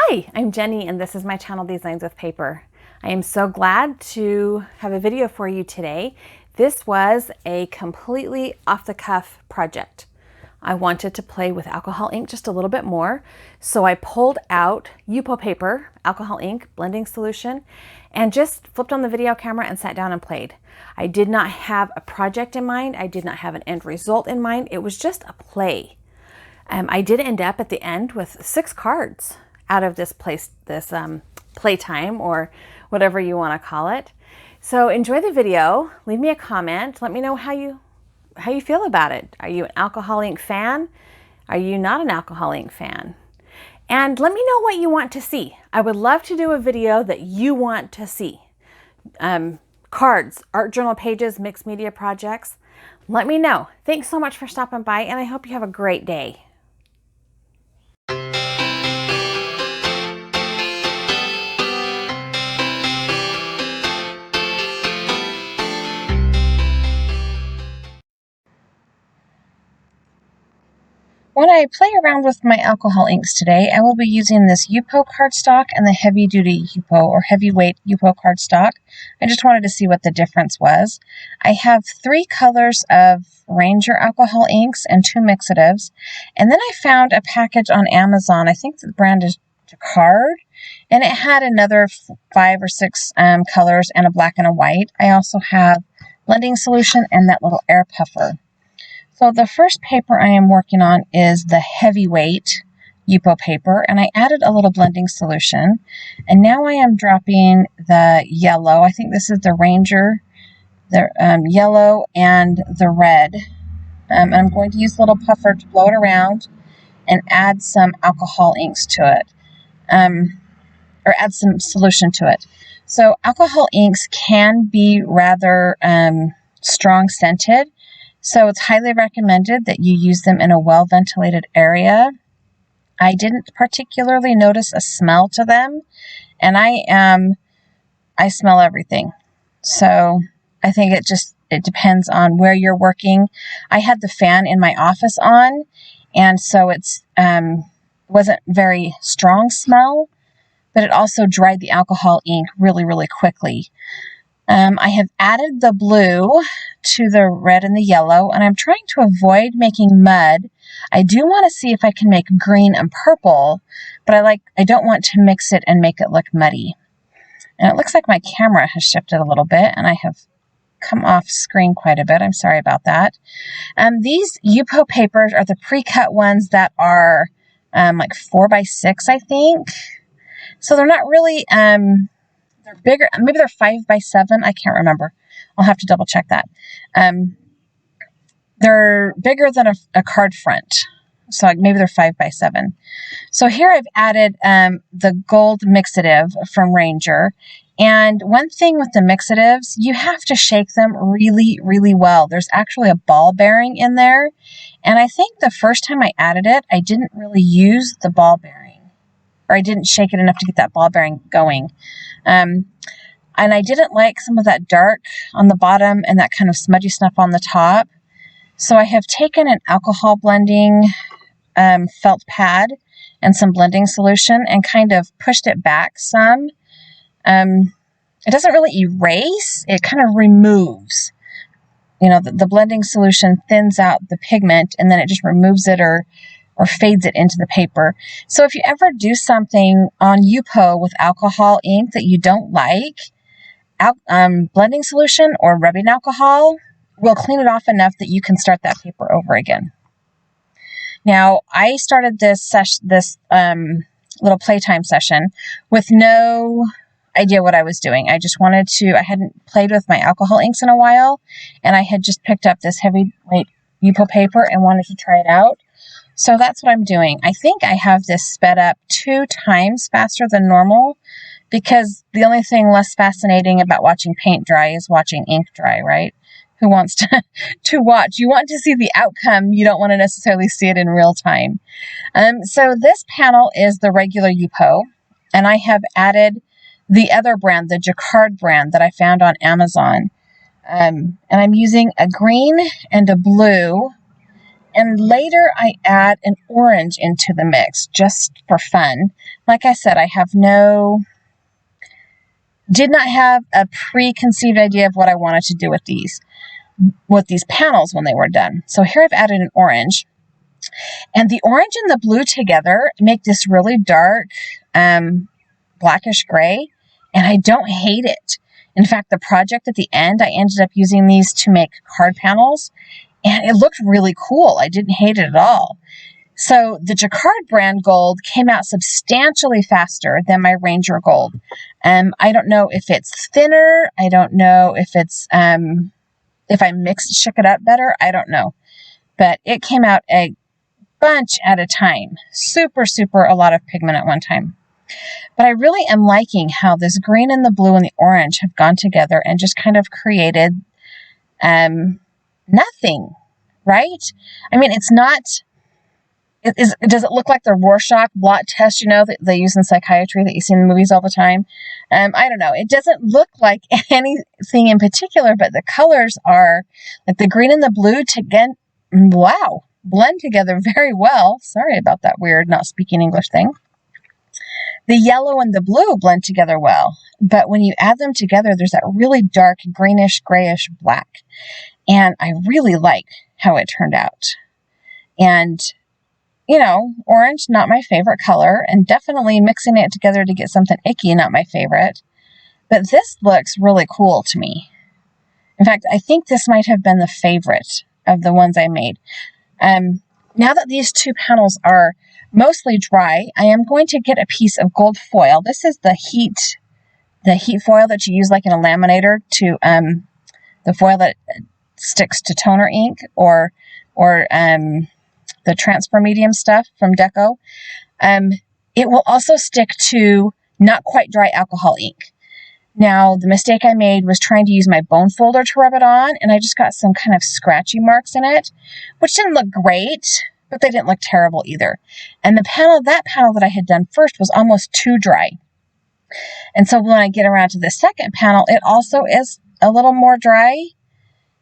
Hi, I'm Jenny and this is my channel Designs with Paper. I am so glad to have a video for you today. This was a completely off-the-cuff project. I wanted to play with alcohol ink just a little bit more, so I pulled out Yupo paper, alcohol ink, blending solution, and just flipped on the video camera and sat down and played. I did not have a project in mind. I did not have an end result in mind. It was just a play. I did end up at the end with 6 cards out of this playtime, or whatever you want to call it. So enjoy the video. Leave me a comment. Let me know how you feel about it. Are you an alcohol ink fan? Are you not an alcohol ink fan? And let me know what you want to see. I would love to do a video that you want to see. Cards, art journal pages, mixed media projects. Let me know. Thanks so much for stopping by, and I hope you have a great day. When I play around with my alcohol inks today, I will be using this Yupo cardstock and the heavy-duty Yupo or heavyweight Yupo cardstock. I just wanted to see what the difference was. I have 3 colors of Ranger alcohol inks and 2 mixatives. And then I found a package on Amazon. I think the brand is Jacquard, and it had another 5 or 6 colors and a black and a white. I also have blending solution and that little air puffer. So the first paper I am working on is the heavyweight Yupo paper, and I added a little blending solution. And now I am dropping the yellow. I think this is the Ranger, the yellow and the red. I'm going to use a little puffer to blow it around and add some alcohol inks to it, or add some solution to it. So alcohol inks can be rather strong scented. So it's highly recommended that you use them in a well-ventilated area. I didn't particularly notice a smell to them, and I smell everything. So I think it depends on where you're working. I had the fan in my office on, and so it's wasn't very strong smell, but it also dried the alcohol ink really, really quickly. I have added the blue to the red and the yellow, and I'm trying to avoid making mud. I do want to see if I can make green and purple, but I don't want to mix it and make it look muddy. And it looks like my camera has shifted a little bit, and I have come off screen quite a bit. I'm sorry about that. These Yupo papers are the pre-cut ones that are like 4x6, I think. So they're not really... they're bigger, maybe they're 5x7, I can't remember. I'll have to double check that. They're bigger than a card front, so maybe they're 5x7. So here I've added the gold mixative from Ranger. And one thing with the mixatives, you have to shake them really, really well. There's actually a ball bearing in there. And I think the first time I added it, I didn't really use the ball bearing, or I didn't shake it enough to get that ball bearing going. And I didn't like some of that dark on the bottom and that kind of smudgy stuff on the top. So I have taken an alcohol blending felt pad and some blending solution and kind of pushed it back some. It doesn't really erase, it kind of removes. You know, the blending solution thins out the pigment, and then it just removes it or fades it into the paper. So if you ever do something on Yupo with alcohol ink that you don't like, blending solution or rubbing alcohol will clean it off enough that you can start that paper over again. Now, I started this little playtime session with no idea what I was doing. I hadn't played with my alcohol inks in a while, and I had just picked up this heavyweight Yupo paper and wanted to try it out. So that's what I'm doing. I think I have this sped up 2 times faster than normal, because the only thing less fascinating about watching paint dry is watching ink dry, right? Who wants to watch? You want to see the outcome. You don't want to necessarily see it in real time. So this panel is the regular Yupo, and I have added the other brand, the Jacquard brand that I found on Amazon. And I'm using a green and a blue. And later I add an orange into the mix just for fun. Like I said, did not have a preconceived idea of what I wanted to do with these panels when they were done. So here I've added an orange. And the orange and the blue together make this really dark, blackish gray. And I don't hate it. In fact, the project at the end, I ended up using these to make card panels. And it looked really cool. I didn't hate it at all. So the Jacquard brand gold came out substantially faster than my Ranger gold. I don't know if it's thinner. I don't know if it's, if I shook it up better. I don't know. But it came out a bunch at a time. Super, super a lot of pigment at one time. But I really am liking how this green and the blue and the orange have gone together and just kind of created nothing, right? I mean, it's not, does it look like the Rorschach blot test, that they use in psychiatry that you see in movies all the time? I don't know. It doesn't look like anything in particular, but the colors are like the green and the blue blend together very well. Sorry about that weird not speaking English thing. The yellow and the blue blend together well, but when you add them together, there's that really dark greenish, grayish black. And I really like how it turned out. And, orange, not my favorite color, and definitely mixing it together to get something icky, not my favorite. But this looks really cool to me. In fact, I think this might have been the favorite of the ones I made. Now that these two panels are mostly dry, I am going to get a piece of gold foil. This is the heat foil that you use like in a laminator to, the foil that sticks to toner ink or the transfer medium stuff from Deco. It will also stick to not quite dry alcohol ink. Now, the mistake I made was trying to use my bone folder to rub it on, and I just got some kind of scratchy marks in it, which didn't look great, but they didn't look terrible either. And that panel that I had done first was almost too dry. And so when I get around to the second panel, it also is a little more dry,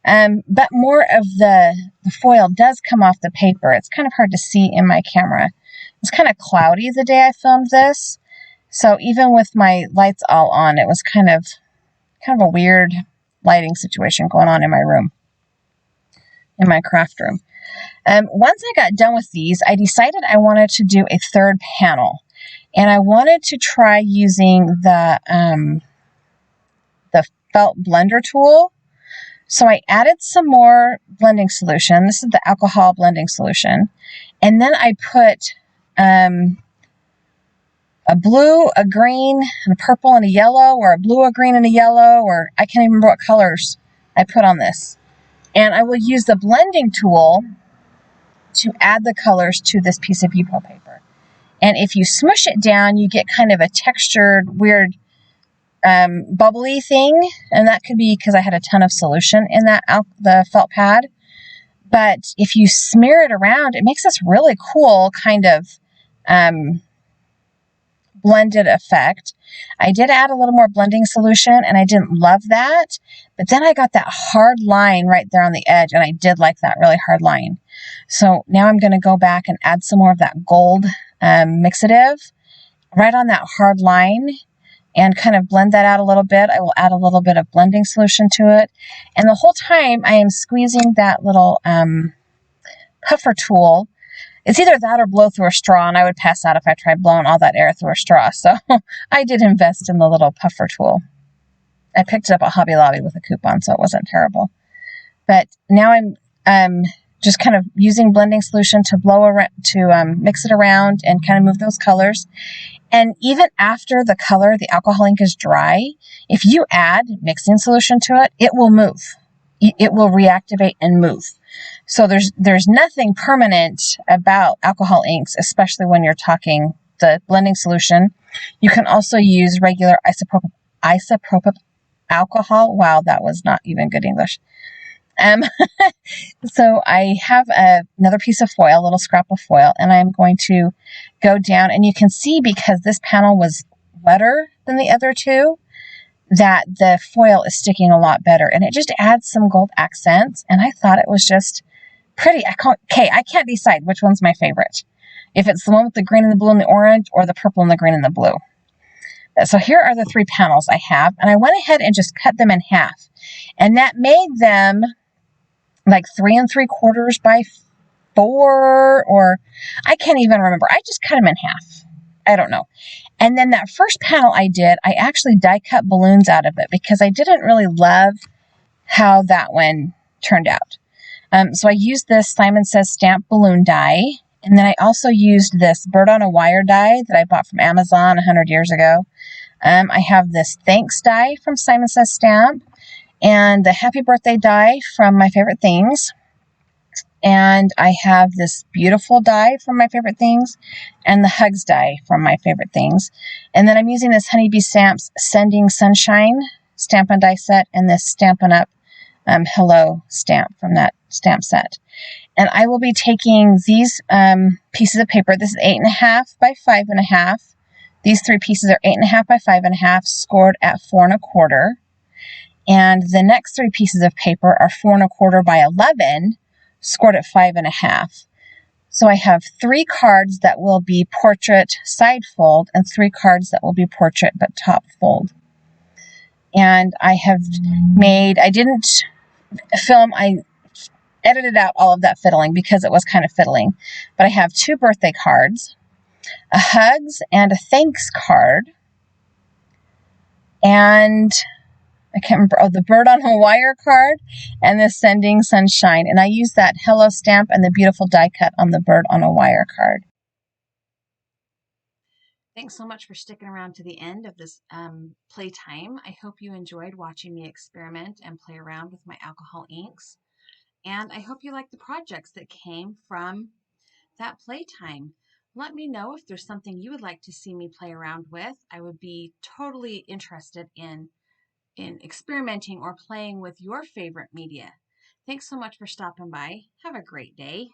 but more of the foil does come off the paper. It's kind of hard to see in my camera. It's kind of cloudy the day I filmed this. So even with my lights all on, it was kind of a weird lighting situation going on in my room, in my craft room. Once I got done with these, I decided I wanted to do a third panel. And I wanted to try using the felt blender tool. So I added some more blending solution. This is the alcohol blending solution. And then I put a blue, a green, and a purple, and a yellow, or a blue, a green, and a yellow, or I can't even remember what colors I put on this. And I will use the blending tool to add the colors to this piece of Yupo paper. And if you smush it down, you get kind of a textured, weird, bubbly thing. And that could be because I had a ton of solution in the felt pad. But if you smear it around, it makes this really cool kind of blended effect. I did add a little more blending solution, and I didn't love that. But then I got that hard line right there on the edge, and I did like that really hard line. So now I'm going to go back and add some more of that gold mixative right on that hard line and kind of blend that out a little bit. I will add a little bit of blending solution to it. And the whole time I am squeezing that little puffer tool. It's either that or blow through a straw, and I would pass out if I tried blowing all that air through a straw. So I did invest in the little puffer tool. I picked it up at Hobby Lobby with a coupon, so it wasn't terrible. But now I'm just kind of using blending solution to mix it around and kind of move those colors. And even after the alcohol ink is dry, if you add mixing solution to it, it will move. It will reactivate and move. So there's nothing permanent about alcohol inks, especially when you're talking the blending solution. You can also use regular isopropyl alcohol. Wow, that was not even good English. So I have another piece of foil, a little scrap of foil, and I'm going to go down, and you can see because this panel was wetter than the other two, that the foil is sticking a lot better, and it just adds some gold accents, and I thought it was just pretty. I can't decide which one's my favorite. If it's the one with the green and the blue and the orange, or the purple and the green and the blue. So here are the 3 panels I have, and I went ahead and just cut them in half. And that made them like 3 3/4 by 4, or I can't even remember. I just cut them in half. I don't know. And then that first panel I did, I actually die cut balloons out of it because I didn't really love how that one turned out. So I used this Simon Says stamp balloon die, and then I also used this bird on a wire die that I bought from Amazon 100 years ago. I have this thanks die from Simon Says Stamp, and the happy birthday die from My Favorite Things. And I have this beautiful die from My Favorite Things, and the hugs die from My Favorite Things. And then I'm using this Honeybee Stamps Sending Sunshine Stampin' Die set, and this Stampin' Up! Hello stamp from that stamp set. And I will be taking these pieces of paper. This is 8.5 by 5.5. These 3 pieces are 8.5 by 5.5, scored at 4 1/4. And the next 3 pieces of paper are 4 1/4 by 11, scored at 5.5. So I have 3 cards that will be portrait side fold, and 3 cards that will be portrait but top fold. And I didn't film, I edited out all of that fiddling because it was kind of fiddling. But I have 2 birthday cards, a hugs and a thanks card, and I can't remember, the bird on a wire card, and the Sending Sunshine. And I use that hello stamp and the beautiful die cut on the bird on a wire card. Thanks so much for sticking around to the end of this playtime. I hope you enjoyed watching me experiment and play around with my alcohol inks. And I hope you like the projects that came from that playtime. Let me know if there's something you would like to see me play around with. I would be totally interested in experimenting or playing with your favorite media. Thanks so much for stopping by. Have a great day.